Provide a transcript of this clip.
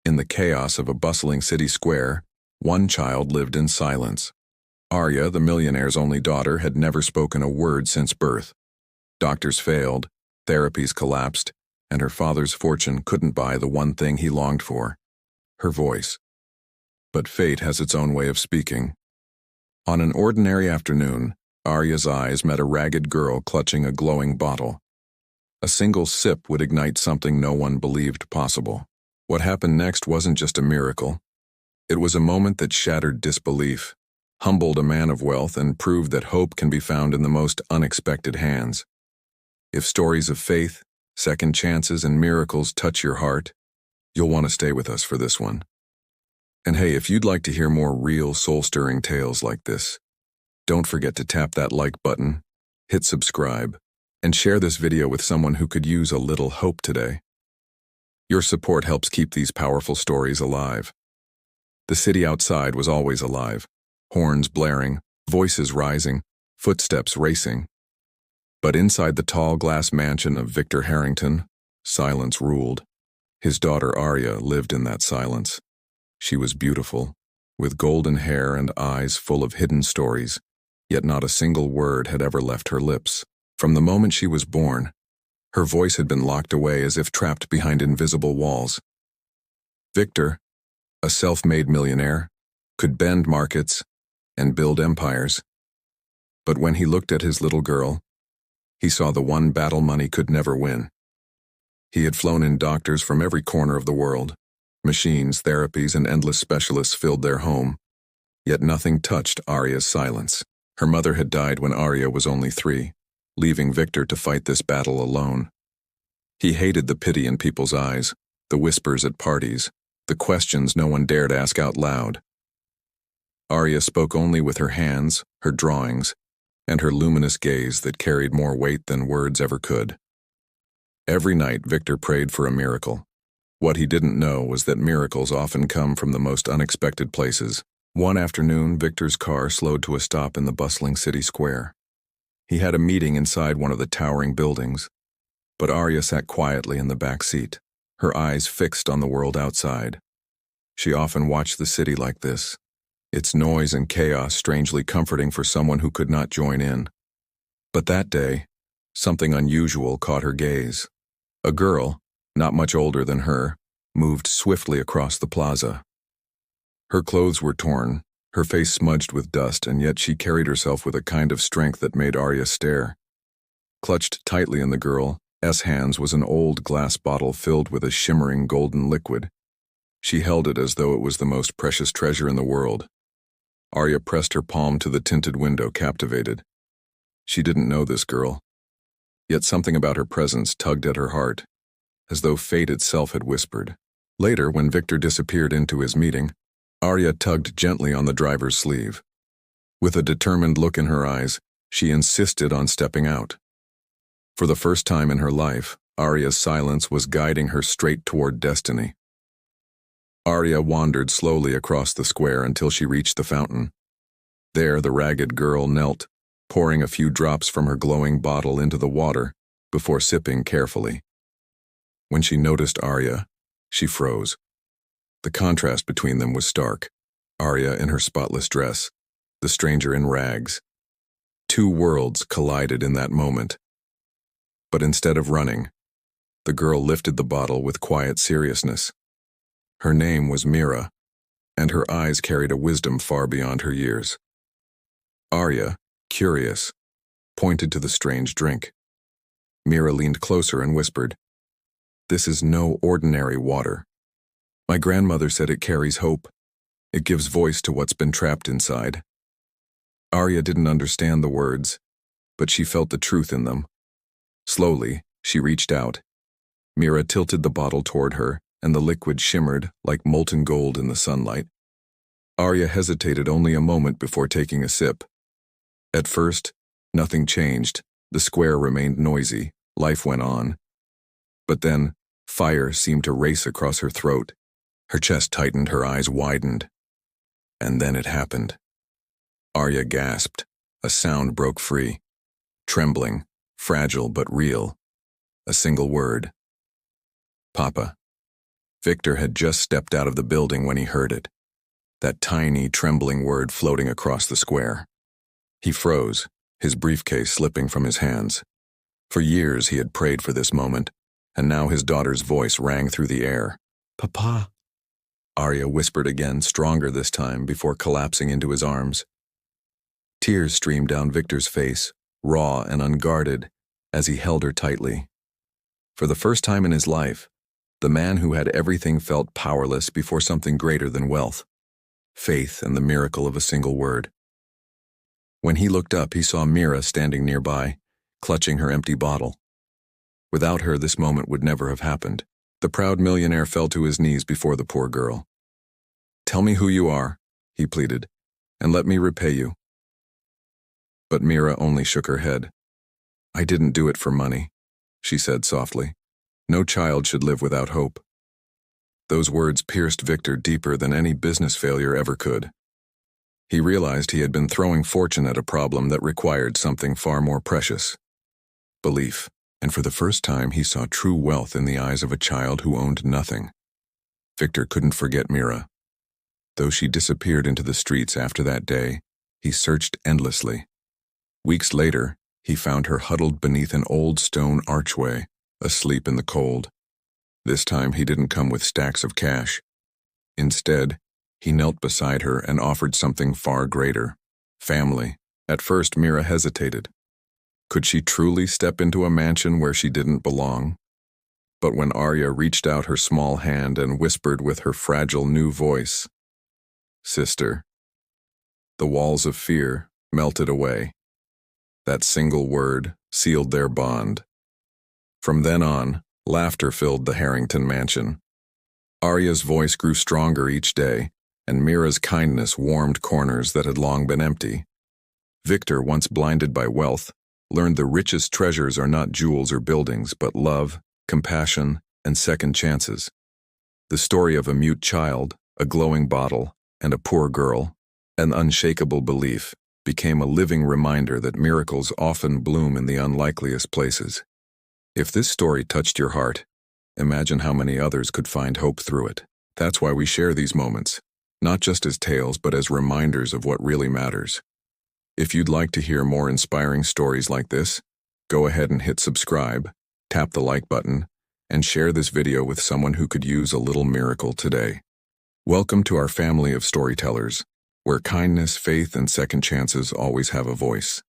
In the chaos of a bustling city square, one child lived in silence. Arya, the millionaire's only daughter, had never spoken a word since birth. Doctors failed, therapies collapsed, and her father's fortune couldn't buy the one thing he longed for: her voice. But fate has its own way of speaking. On an ordinary afternoon, Arya's eyes met a ragged girl clutching a glowing bottle. A single sip would ignite something no one believed possible. What happened next wasn't just a miracle. It was a moment that shattered disbelief, humbled a man of wealth, and proved that hope can be found in the most unexpected hands. If stories of faith, second chances, and miracles touch your heart, you'll want to stay with us for this one. And hey, if you'd like to hear more real, soul-stirring tales like this, don't forget to tap that like button, hit subscribe, and share this video with someone who could use a little hope today. Your support helps keep these powerful stories alive. The city outside was always alive, horns blaring, voices rising, footsteps racing. But inside the tall glass mansion of Victor Harrington, silence ruled. His daughter Arya lived in that silence. She was beautiful, with golden hair and eyes full of hidden stories, yet not a single word had ever left her lips. From the moment she was born, her voice had been locked away as if trapped behind invisible walls. Victor, a self-made millionaire, could bend markets and build empires. But when he looked at his little girl, he saw the one battle money could never win. He had flown in doctors from every corner of the world. Machines, therapies, and endless specialists filled their home. Yet nothing touched Arya's silence. Her mother had died when Arya was only 3, leaving Victor to fight this battle alone. He hated the pity in people's eyes, the whispers at parties, the questions no one dared ask out loud. Arya spoke only with her hands, her drawings, and her luminous gaze that carried more weight than words ever could. Every night Victor prayed for a miracle. What he didn't know was that miracles often come from the most unexpected places. One afternoon, Victor's car slowed to a stop in the bustling city square. He had a meeting inside one of the towering buildings, but Arya sat quietly in the back seat, her eyes fixed on the world outside. She often watched the city like this, its noise and chaos strangely comforting for someone who could not join in. But that day, something unusual caught her gaze. A girl, not much older than her, moved swiftly across the plaza. Her clothes were torn, her face smudged with dust, and yet she carried herself with a kind of strength that made Arya stare. Clutched tightly in the girl's hands was an old glass bottle filled with a shimmering golden liquid. She held it as though it was the most precious treasure in the world. Arya pressed her palm to the tinted window, captivated. She didn't know this girl, yet something about her presence tugged at her heart, as though fate itself had whispered. Later, when Victor disappeared into his meeting, Arya tugged gently on the driver's sleeve. With a determined look in her eyes, she insisted on stepping out. For the first time in her life, Arya's silence was guiding her straight toward destiny. Arya wandered slowly across the square until she reached the fountain. There, the ragged girl knelt, pouring a few drops from her glowing bottle into the water before sipping carefully. When she noticed Arya, she froze. The contrast between them was stark. Arya in her spotless dress, the stranger in rags. Two worlds collided in that moment. But instead of running, the girl lifted the bottle with quiet seriousness. Her name was Mira, and her eyes carried a wisdom far beyond her years. Arya, curious, pointed to the strange drink. Mira leaned closer and whispered, "This is no ordinary water. My grandmother said it carries hope. It gives voice to what's been trapped inside." Arya didn't understand the words, but she felt the truth in them. Slowly, she reached out. Mira tilted the bottle toward her, and the liquid shimmered like molten gold in the sunlight. Arya hesitated only a moment before taking a sip. At first, nothing changed. The square remained noisy. Life went on. But then, fire seemed to race across her throat. Her chest tightened, her eyes widened. And then it happened. Arya gasped. A sound broke free. Trembling, fragile but real. A single word. "Papa." Victor had just stepped out of the building when he heard it, that tiny, trembling word floating across the square. He froze, his briefcase slipping from his hands. For years he had prayed for this moment, and now his daughter's voice rang through the air. "Papa," Arya whispered again, stronger this time, before collapsing into his arms. Tears streamed down Victor's face, raw and unguarded, as he held her tightly. For the first time in his life, the man who had everything felt powerless before something greater than wealth, faith and the miracle of a single word. When he looked up, he saw Mira standing nearby, clutching her empty bottle. Without her, this moment would never have happened. The proud millionaire fell to his knees before the poor girl. "Tell me who you are," he pleaded, "and let me repay you." But Mira only shook her head. "I didn't do it for money," she said softly. "No child should live without hope." Those words pierced Victor deeper than any business failure ever could. He realized he had been throwing fortune at a problem that required something far more precious: belief. And for the first time he saw true wealth in the eyes of a child who owned nothing. Victor couldn't forget Mira. Though she disappeared into the streets after that day, he searched endlessly. Weeks later, he found her huddled beneath an old stone archway, asleep in the cold. This time he didn't come with stacks of cash. Instead, he knelt beside her and offered something far greater: family. At first, Mira hesitated. Could she truly step into a mansion where she didn't belong? But when Arya reached out her small hand and whispered with her fragile new voice, "Sister," the walls of fear melted away. That single word sealed their bond. From then on, laughter filled the Harrington mansion. Arya's voice grew stronger each day, and Mira's kindness warmed corners that had long been empty. Victor, once blinded by wealth, learned the richest treasures are not jewels or buildings, but love, compassion, and second chances. The story of a mute child, a glowing bottle, and a poor girl, an unshakable belief, became a living reminder that miracles often bloom in the unlikeliest places. If this story touched your heart, imagine how many others could find hope through it. That's why we share these moments, not just as tales, but as reminders of what really matters. If you'd like to hear more inspiring stories like this, go ahead and hit subscribe, tap the like button, and share this video with someone who could use a little miracle today. Welcome to our family of storytellers, where kindness, faith, and second chances always have a voice.